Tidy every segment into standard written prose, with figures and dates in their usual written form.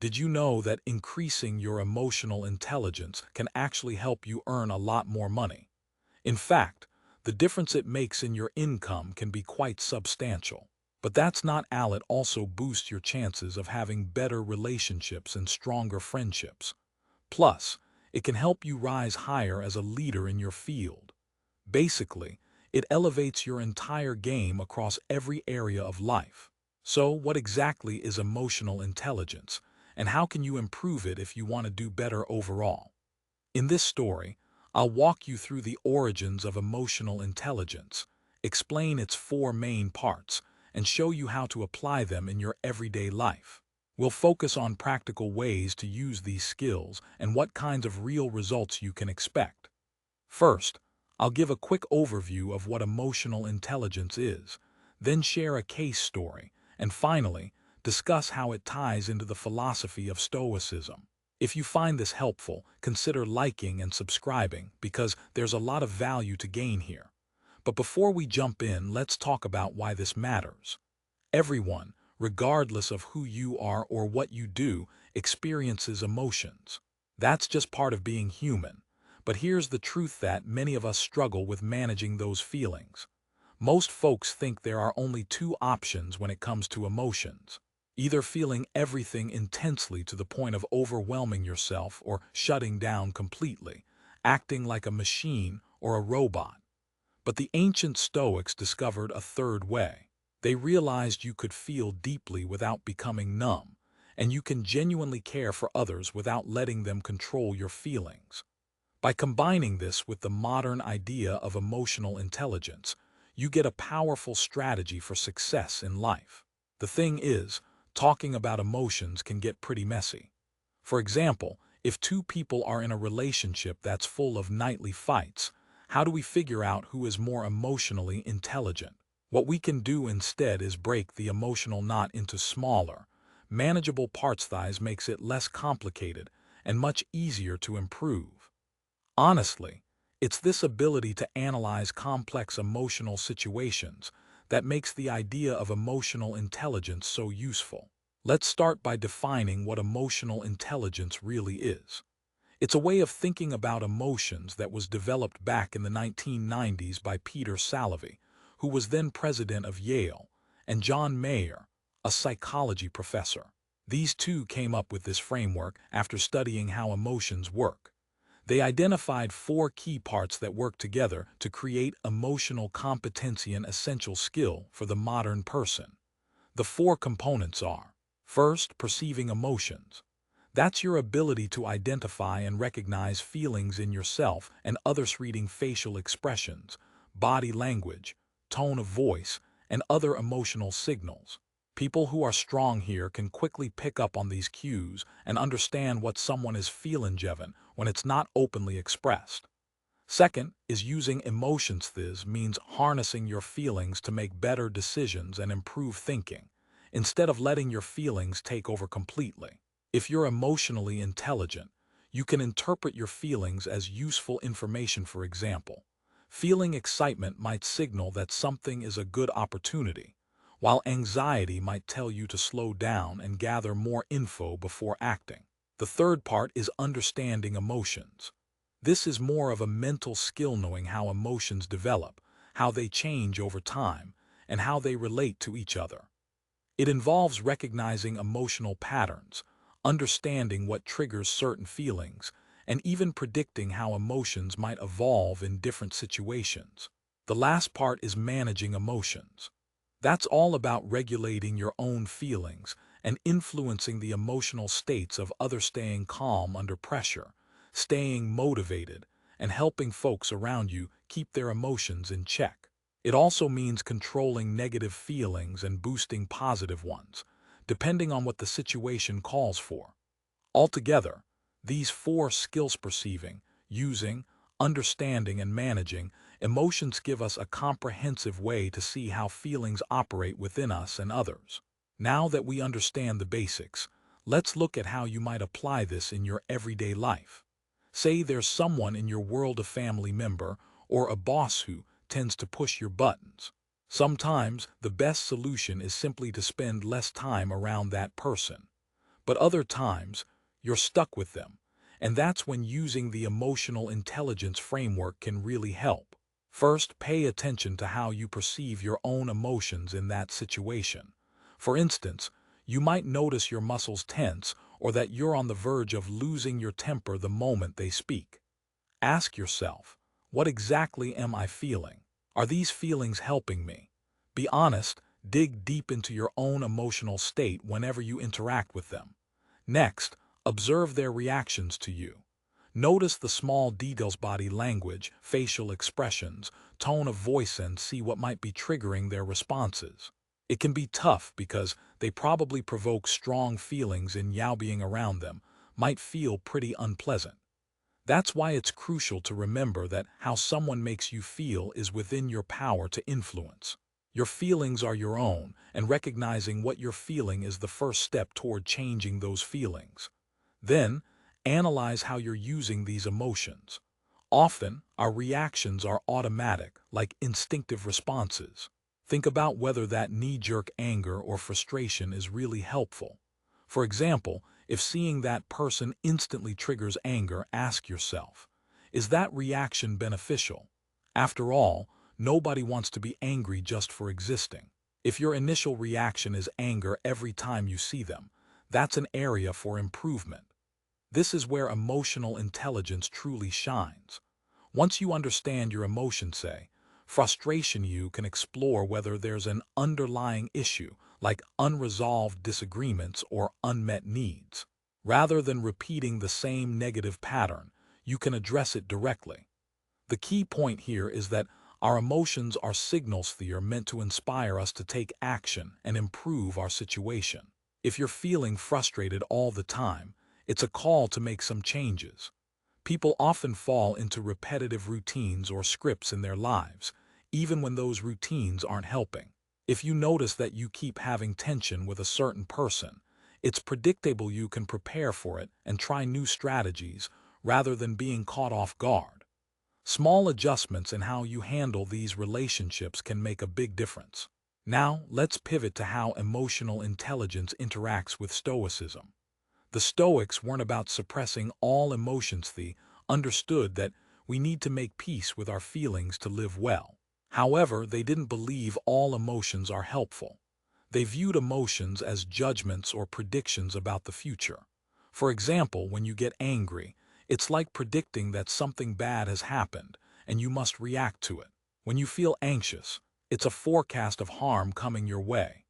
Did you know that increasing your emotional intelligence can actually help you earn a lot more money? In fact, the difference it makes in your income can be quite substantial. But that's not all. It also boosts your chances of having better relationships and stronger friendships. Plus, it can help you rise higher as a leader in your field. Basically, it elevates your entire game across every area of life. So, what exactly is emotional intelligence, and how can you improve it if you want to do better overall? In this story, I'll walk you through the origins of emotional intelligence, explain its four main parts, and show you how to apply them in your everyday life. We'll focus on practical ways to use these skills and what kinds of real results you can expect. First, I'll give a quick overview of what emotional intelligence is, then share a case story, and finally, discuss how it ties into the philosophy of Stoicism. If you find this helpful, consider liking and subscribing because there's a lot of value to gain here. But before we jump in, let's talk about why this matters. Everyone, regardless of who you are or what you do, experiences emotions. That's just part of being human. But here's the truth that many of us struggle with managing those feelings. Most folks think there are only two options when it comes to emotions. Either feeling everything intensely to the point of overwhelming yourself or shutting down completely, acting like a machine or a robot. But the ancient Stoics discovered a third way. They realized you could feel deeply without becoming numb, and you can genuinely care for others without letting them control your feelings. By combining this with the modern idea of emotional intelligence, you get a powerful strategy for success in life. The thing is, talking about emotions can get pretty messy. For example, if two people are in a relationship that's full of nightly fights, how do we figure out who is more emotionally intelligent? What we can do instead is break the emotional knot into smaller, manageable parts. This makes it less complicated and much easier to improve. Honestly, it's this ability to analyze complex emotional situations that makes the idea of emotional intelligence so useful. Let's start by defining what emotional intelligence really is. It's a way of thinking about emotions that was developed back in the 1990s by Peter Salovey, who was then president of Yale, and John Mayer, a psychology professor. These two came up with this framework after studying how emotions work. They identified four key parts that work together to create emotional competency, an essential skill for the modern person. The four components are: first, perceiving emotions. That's your ability to identify and recognize feelings in yourself and others, reading facial expressions, body language, tone of voice, and other emotional signals. People who are strong here can quickly pick up on these cues and understand what someone is feeling even when it's not openly expressed. Second is using emotions. This means harnessing your feelings to make better decisions and improve thinking, instead of letting your feelings take over completely. If you're emotionally intelligent, you can interpret your feelings as useful information. For example, feeling excitement might signal that something is a good opportunity, while anxiety might tell you to slow down and gather more info before acting. The third part is understanding emotions. This is more of a mental skill, knowing how emotions develop, how they change over time, and how they relate to each other. It involves recognizing emotional patterns, understanding what triggers certain feelings, and even predicting how emotions might evolve in different situations. The last part is managing emotions. That's all about regulating your own feelings and influencing the emotional states of others, staying calm under pressure, staying motivated, and helping folks around you keep their emotions in check. It also means controlling negative feelings and boosting positive ones, depending on what the situation calls for. Altogether, these four skills, perceiving, using, understanding, and managing emotions, give us a comprehensive way to see how feelings operate within us and others. Now that we understand the basics, let's look at how you might apply this in your everyday life. Say there's someone in your world, a family member or a boss who tends to push your buttons. Sometimes the best solution is simply to spend less time around that person. But other times, you're stuck with them, and that's when using the emotional intelligence framework can really help. First, pay attention to how you perceive your own emotions in that situation. For instance, you might notice your muscles tense or that you're on the verge of losing your temper the moment they speak. Ask yourself, what exactly am I feeling? Are these feelings helping me? Be honest, dig deep into your own emotional state whenever you interact with them. Next, observe their reactions to you. Notice the small details, body language, facial expressions, tone of voice, and see what might be triggering their responses. It can be tough because they probably provoke strong feelings and you being around them might feel pretty unpleasant. That's why it's crucial to remember that how someone makes you feel is within your power to influence. Your feelings are your own, and recognizing what you're feeling is the first step toward changing those feelings. Then, analyze how you're using these emotions. Often, our reactions are automatic, like instinctive responses. Think about whether that knee-jerk anger or frustration is really helpful. For example, if seeing that person instantly triggers anger, ask yourself, is that reaction beneficial? After all, nobody wants to be angry just for existing. If your initial reaction is anger every time you see them, that's an area for improvement. This is where emotional intelligence truly shines. Once you understand your emotions, say, frustration, you can explore whether there's an underlying issue, like unresolved disagreements or unmet needs. Rather than repeating the same negative pattern, you can address it directly. The key point here is that our emotions are signals that are meant to inspire us to take action and improve our situation. If you're feeling frustrated all the time, it's a call to make some changes. People often fall into repetitive routines or scripts in their lives, even when those routines aren't helping. If you notice that you keep having tension with a certain person, it's predictable. You can prepare for it and try new strategies rather than being caught off guard. Small adjustments in how you handle these relationships can make a big difference. Now, let's pivot to how emotional intelligence interacts with Stoicism. The Stoics weren't about suppressing all emotions. They understood that we need to make peace with our feelings to live well. However, they didn't believe all emotions are helpful. They viewed emotions as judgments or predictions about the future. For example, when you get angry, it's like predicting that something bad has happened and you must react to it. When you feel anxious, it's a forecast of harm coming your way.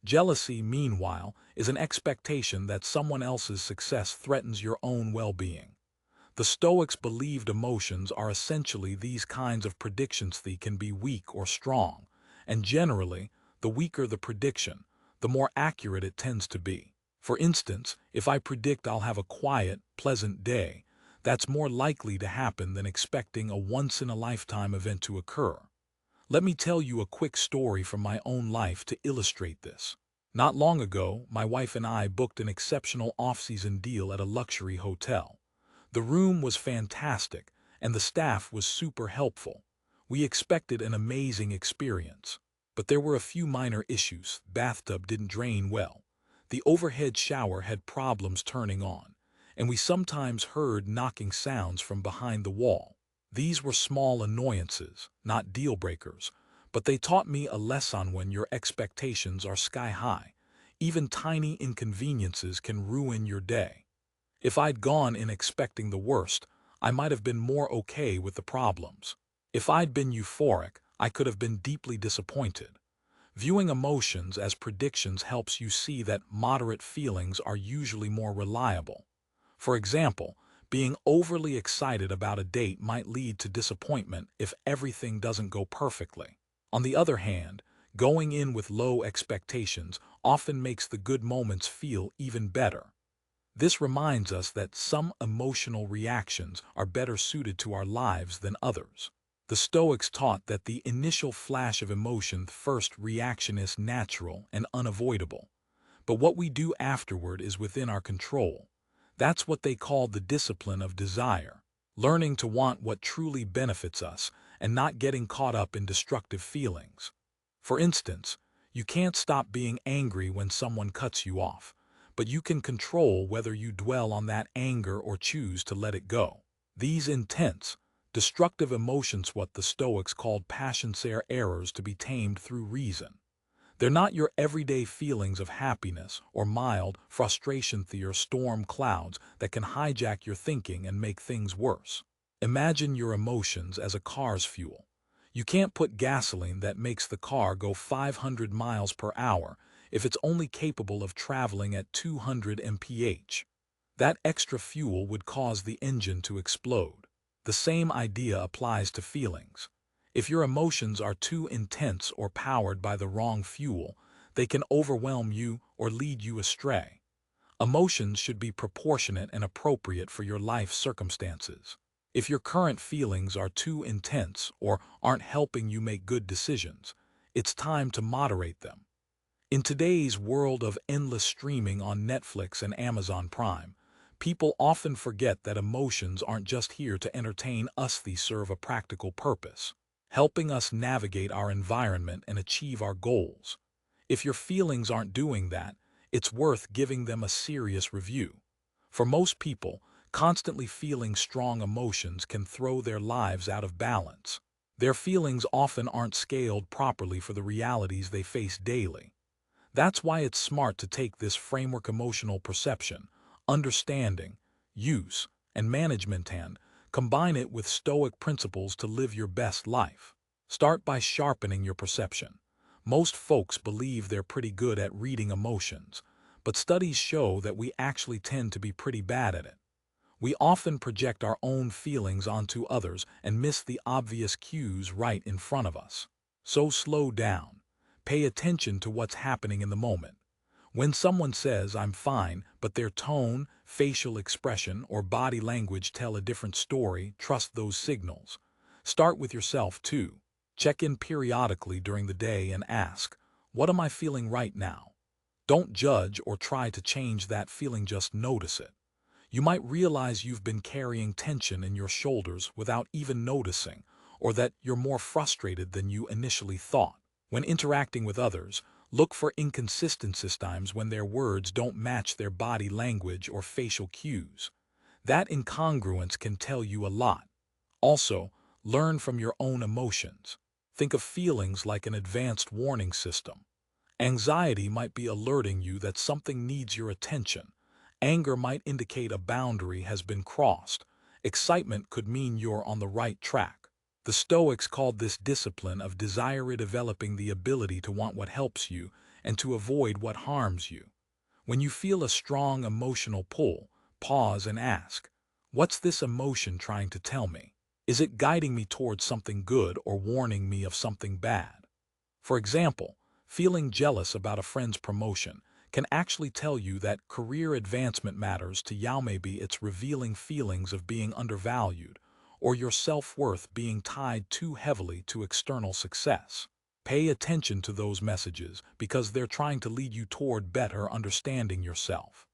Jealousy, meanwhile, is an expectation that someone else's success threatens your own well-being. The Stoics believed emotions are essentially these kinds of predictions. They can be weak or strong, and generally, the weaker the prediction, the more accurate it tends to be. For instance, if I predict I'll have a quiet, pleasant day, that's more likely to happen than expecting a once-in-a-lifetime event to occur. Let me tell you a quick story from my own life to illustrate this. Not long ago, my wife and I booked an exceptional off-season deal at a luxury hotel. The room was fantastic, and the staff was super helpful. We expected an amazing experience. But there were a few minor issues. Bathtub didn't drain well. The overhead shower had problems turning on, and we sometimes heard knocking sounds from behind the wall. These were small annoyances, not deal breakers, but they taught me a lesson. When your expectations are sky high, even tiny inconveniences can ruin your day. If I'd gone in expecting the worst, I might have been more okay with the problems. If I'd been euphoric, I could have been deeply disappointed. Viewing emotions as predictions helps you see that moderate feelings are usually more reliable. For example, being overly excited about a date might lead to disappointment if everything doesn't go perfectly. On the other hand, going in with low expectations often makes the good moments feel even better. This reminds us that some emotional reactions are better suited to our lives than others. The Stoics taught that the initial flash of emotion, first reaction, is natural and unavoidable. But what we do afterward is within our control. That's what they called the discipline of desire, learning to want what truly benefits us and not getting caught up in destructive feelings. For instance, you can't stop being angry when someone cuts you off, but you can control whether you dwell on that anger or choose to let it go. These intense, destructive emotions, what the Stoics called passionsaire errors, to be tamed through reason. They're not your everyday feelings of happiness or mild frustration. They are storm clouds that can hijack your thinking and make things worse. Imagine your emotions as a car's fuel. You can't put gasoline that makes the car go 500 miles per hour if it's only capable of traveling at 200 mph. That extra fuel would cause the engine to explode. The same idea applies to feelings. If your emotions are too intense or powered by the wrong fuel, they can overwhelm you or lead you astray. Emotions should be proportionate and appropriate for your life circumstances. If your current feelings are too intense or aren't helping you make good decisions, it's time to moderate them. In today's world of endless streaming on Netflix and Amazon Prime, people often forget that emotions aren't just here to entertain us. They serve a practical purpose, helping us navigate our environment and achieve our goals. If your feelings aren't doing that, it's worth giving them a serious review. For most people, constantly feeling strong emotions can throw their lives out of balance. Their feelings often aren't scaled properly for the realities they face daily. That's why it's smart to take this framework: emotional perception, understanding, use, and management, and combine it with Stoic principles to live your best life. Start by sharpening your perception. Most folks believe they're pretty good at reading emotions, but studies show that we actually tend to be pretty bad at it. We often project our own feelings onto others and miss the obvious cues right in front of us. So slow down. Pay attention to what's happening in the moment. When someone says, "I'm fine," but their tone, facial expression, or body language tell a different story, trust those signals. Start with yourself too. Check in periodically during the day and ask, "What am I feeling right now?" Don't judge or try to change that feeling, just notice it. You might realize you've been carrying tension in your shoulders without even noticing, or that you're more frustrated than you initially thought. When interacting with others, look for inconsistencies, times when their words don't match their body language or facial cues. That incongruence can tell you a lot. Also, learn from your own emotions. Think of feelings like an advanced warning system. Anxiety might be alerting you that something needs your attention. Anger might indicate a boundary has been crossed. Excitement could mean you're on the right track. The Stoics called this discipline of desire, developing the ability to want what helps you and to avoid what harms you. When you feel a strong emotional pull, pause and ask, "What's this emotion trying to tell me? Is it guiding me towards something good or warning me of something bad?" For example, feeling jealous about a friend's promotion can actually tell you that career advancement matters to you. Maybe it's revealing feelings of being undervalued or your self-worth being tied too heavily to external success. Pay attention to those messages because they're trying to lead you toward better understanding yourself.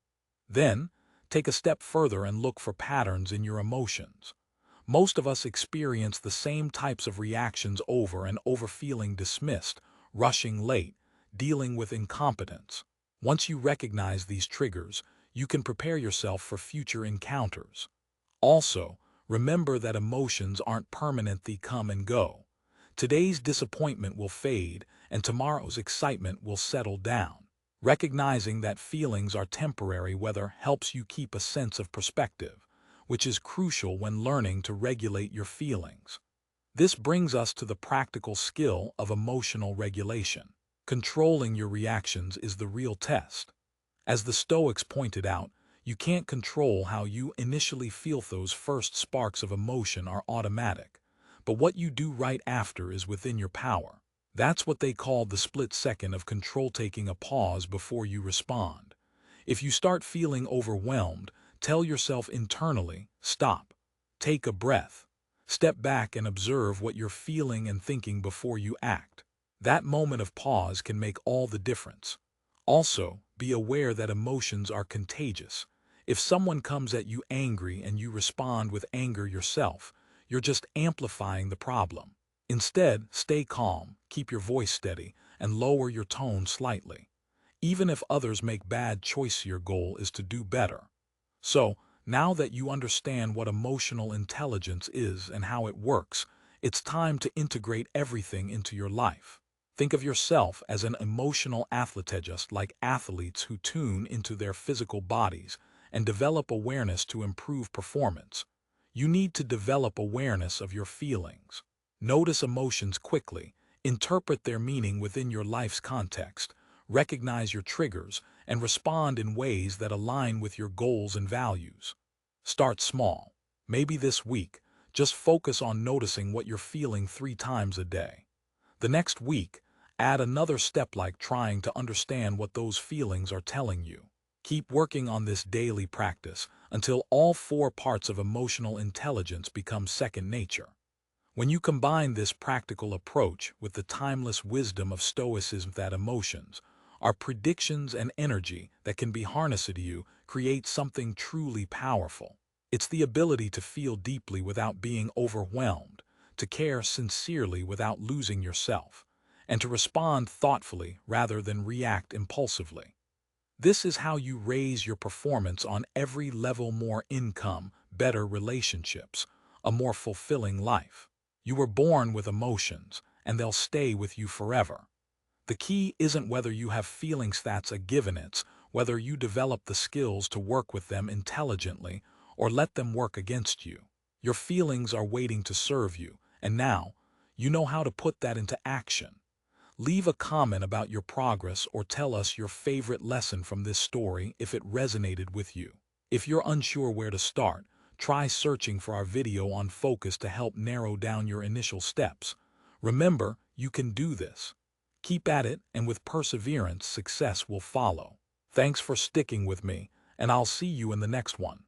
Then, take a step further and look for patterns in your emotions. Most of us experience the same types of reactions over and over: feeling dismissed, rushing late, dealing with incompetence. Once you recognize these triggers, you can prepare yourself for future encounters. Also, remember that emotions aren't permanent, they come and go. Today's disappointment will fade, and tomorrow's excitement will settle down. Recognizing that feelings are temporary weather helps you keep a sense of perspective, which is crucial when learning to regulate your feelings. This brings us to the practical skill of emotional regulation. Controlling your reactions is the real test. As the Stoics pointed out, you can't control how you initially feel. Those first sparks of emotion are automatic, but what you do right after is within your power. That's what they call the split second of control, taking a pause before you respond. If you start feeling overwhelmed, tell yourself internally, "Stop. Take a breath. Step back and observe what you're feeling and thinking before you act." That moment of pause can make all the difference. Also, be aware that emotions are contagious. If someone comes at you angry and you respond with anger yourself, you're just amplifying the problem. Instead, stay calm, keep your voice steady, and lower your tone slightly. even if others make bad choices. Your goal is to do better. So, now that you understand what emotional intelligence is and how it works, it's time to integrate everything into your life. Think of yourself as an emotional athlete, just like athletes who tune into their physical bodies and develop awareness to improve performance. You need to develop awareness of your feelings. Notice emotions quickly, interpret their meaning within your life's context, recognize your triggers, and respond in ways that align with your goals and values. Start small. Maybe this week, just focus on noticing what you're feeling 3 times a day. The next week, add another step like trying to understand what those feelings are telling you. Keep working on this daily practice until all 4 parts of emotional intelligence become second nature. When you combine this practical approach with the timeless wisdom of Stoicism, that emotions are predictions and energy that can be harnessed to you, create something truly powerful. It's the ability to feel deeply without being overwhelmed, to care sincerely without losing yourself, and to respond thoughtfully rather than react impulsively. This is how you raise your performance on every level: more income, better relationships, a more fulfilling life. You were born with emotions, and they'll stay with you forever. The key isn't whether you have feelings, that's a given, it's whether you develop the skills to work with them intelligently or let them work against you. Your feelings are waiting to serve you, and now you know how to put that into action. Leave a comment about your progress or tell us your favorite lesson from this story if it resonated with you. If you're unsure where to start, try searching for our video on focus to help narrow down your initial steps. Remember, you can do this. Keep at it, and with perseverance, success will follow. Thanks for sticking with me, and I'll see you in the next one.